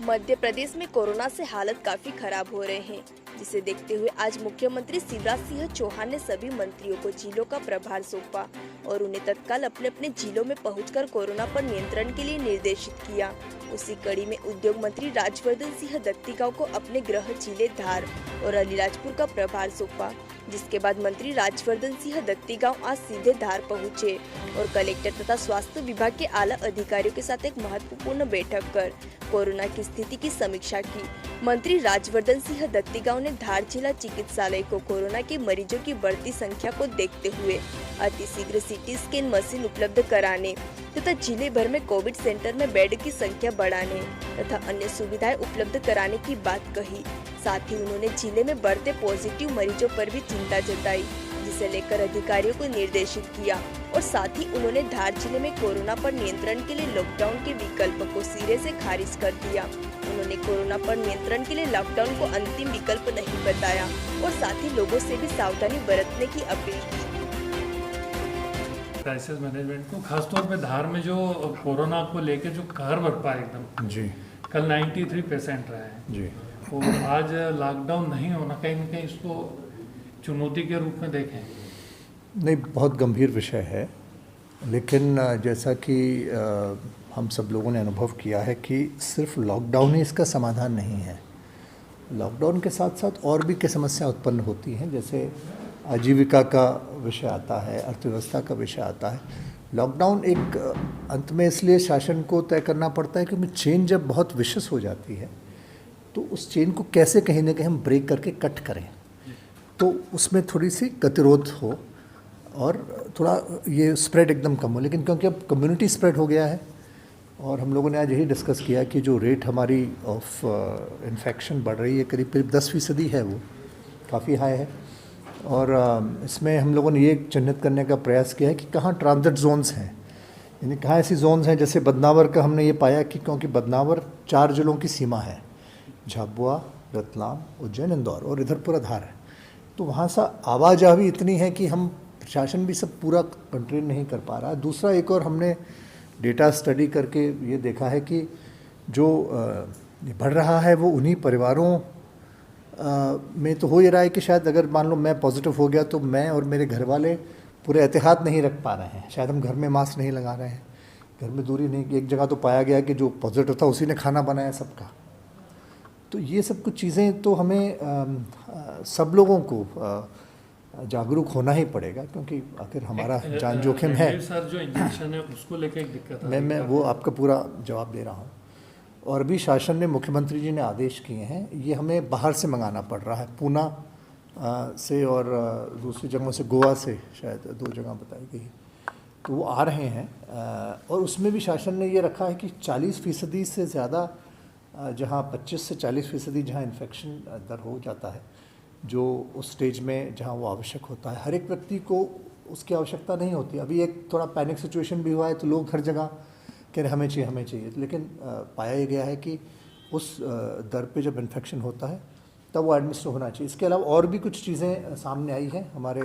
मध्य प्रदेश में कोरोना से हालत काफी खराब हो रहे हैं, जिसे देखते हुए आज मुख्यमंत्री शिवराज सिंह चौहान ने सभी मंत्रियों को जिलों का प्रभार सौंपा और उन्हें तत्काल अपने अपने जिलों में पहुंचकर कोरोना पर नियंत्रण के लिए निर्देशित किया। उसी कड़ी में उद्योग मंत्री राजवर्धन सिंह दत्तीगांव को अपने गृह जिले धार और अलीराजपुर का प्रभार सौंपा, जिसके बाद मंत्री राजवर्धन सिंह दत्तीगांव आज सीधे धार पहुंचे और कलेक्टर तथा स्वास्थ्य विभाग के आला अधिकारियों के साथ एक महत्वपूर्ण बैठक कर कोरोना की स्थिति की समीक्षा की। मंत्री राजवर्धन सिंह दत्तीगांव ने धार जिला चिकित्सालय को कोरोना के मरीजों की बढ़ती संख्या को देखते हुए अतिशीघ्र सीटी स्कैन मशीन उपलब्ध कराने तथा जिले भर में कोविड सेंटर में बेड की संख्या बढ़ाने तथा अन्य सुविधाएं उपलब्ध कराने की बात कही। साथ ही उन्होंने जिले में बढ़ते पॉजिटिव मरीजों पर भी चिंता जताई, जिसे लेकर अधिकारियों को निर्देशित किया और साथ ही उन्होंने धार जिले में कोरोना पर नियंत्रण के लिए लॉकडाउन के विकल्प को सिरे से खारिज कर दिया। उन्होंने कोरोना पर नियंत्रण के लिए लॉकडाउन को अंतिम विकल्प नहीं बताया और साथ ही लोगों से भी सावधानी बरतने की अपील की। क्राइसिस मैनेजमेंट को खासतौर पे धार में जो कोरोना को लेके जो कहर बरपा एकदम जी, कल 93% रहा है जी, और आज लॉकडाउन नहीं होना कहीं न कहीं इसको चुनौती के रूप में देखें। नहीं, बहुत गंभीर विषय है, लेकिन जैसा कि हम सब लोगों ने अनुभव किया है कि सिर्फ लॉकडाउन ही इसका समाधान नहीं है। लॉकडाउन के साथ साथ और भी कई समस्या उत्पन्न होती हैं, जैसे आजीविका का विषय आता है, अर्थव्यवस्था का विषय आता है। लॉकडाउन एक अंत में इसलिए शासन को तय करना पड़ता है क्योंकि चेन जब बहुत विशेष हो जाती है तो उस चेन को कैसे कहीं ना कहीं हम ब्रेक करके कट करें, तो उसमें थोड़ी सी गतिरोध हो और थोड़ा ये स्प्रेड एकदम कम हो। लेकिन क्योंकि अब कम्युनिटी स्प्रेड हो गया है और हम लोगों ने आज यही डिस्कस किया कि जो रेट हमारी ऑफ इन्फेक्शन बढ़ रही है करीब 10% है, वो काफ़ी हाई है। और इसमें हम लोगों ने ये चिन्हित करने का प्रयास किया है कि कहाँ ट्रांजिट जोन्स हैं, यानी कहाँ ऐसी जोन्स हैं। जैसे बदनावर का हमने ये पाया कि क्योंकि बदनावर 4 जिलों की सीमा है, झाबुआ, रतलाम, उज्जैन, इंदौर और इधर पूरा धार है, तो वहाँ सा आवाजाही इतनी है कि हम प्रशासन भी सब पूरा कंट्रोल नहीं कर पा रहा है। दूसरा एक और हमने डेटा स्टडी करके ये देखा है कि जो बढ़ रहा है वो उन्हीं परिवारों में तो हो ही रहा है कि शायद अगर मान लो मैं पॉजिटिव हो गया तो मैं और मेरे घर वाले पूरे एहतियात नहीं रख पा रहे हैं, शायद हम घर में मास्क नहीं लगा रहे हैं, घर में दूरी नहीं। एक जगह तो पाया गया कि जो पॉजिटिव था उसी ने खाना बनाया सबका। तो ये सब कुछ चीज़ें तो हमें सब लोगों को जागरूक होना ही पड़ेगा, क्योंकि आखिर हमारा जान जोखिम है। सर, जो इंजेक्शन है उसको लेकर एक दिक्कत है। मैं वो आपका पूरा जवाब दे रहा हूँ। और अभी शासन ने, मुख्यमंत्री जी ने आदेश किए हैं, ये हमें बाहर से मंगाना पड़ रहा है, पूना से और दूसरी जगहों से, गोवा से शायद 2 जगह बताई गई, तो वो आ रहे हैं। और उसमें भी शासन ने ये रखा है कि 40% से ज़्यादा, जहाँ 25 से 40% जहाँ इन्फेक्शन दर हो जाता है, जो उस स्टेज में जहाँ वो आवश्यक होता है, हर एक व्यक्ति को उसकी आवश्यकता नहीं होती। अभी एक थोड़ा पैनिक सिचुएशन भी हुआ है तो लोग हर जगह कह रहे हमें चाहिए, लेकिन पाया ये गया है कि उस दर पे जब इन्फेक्शन होता है तब वो एडमिनिस्टर होना चाहिए। इसके अलावा और भी कुछ चीज़ें सामने आई हैं हमारे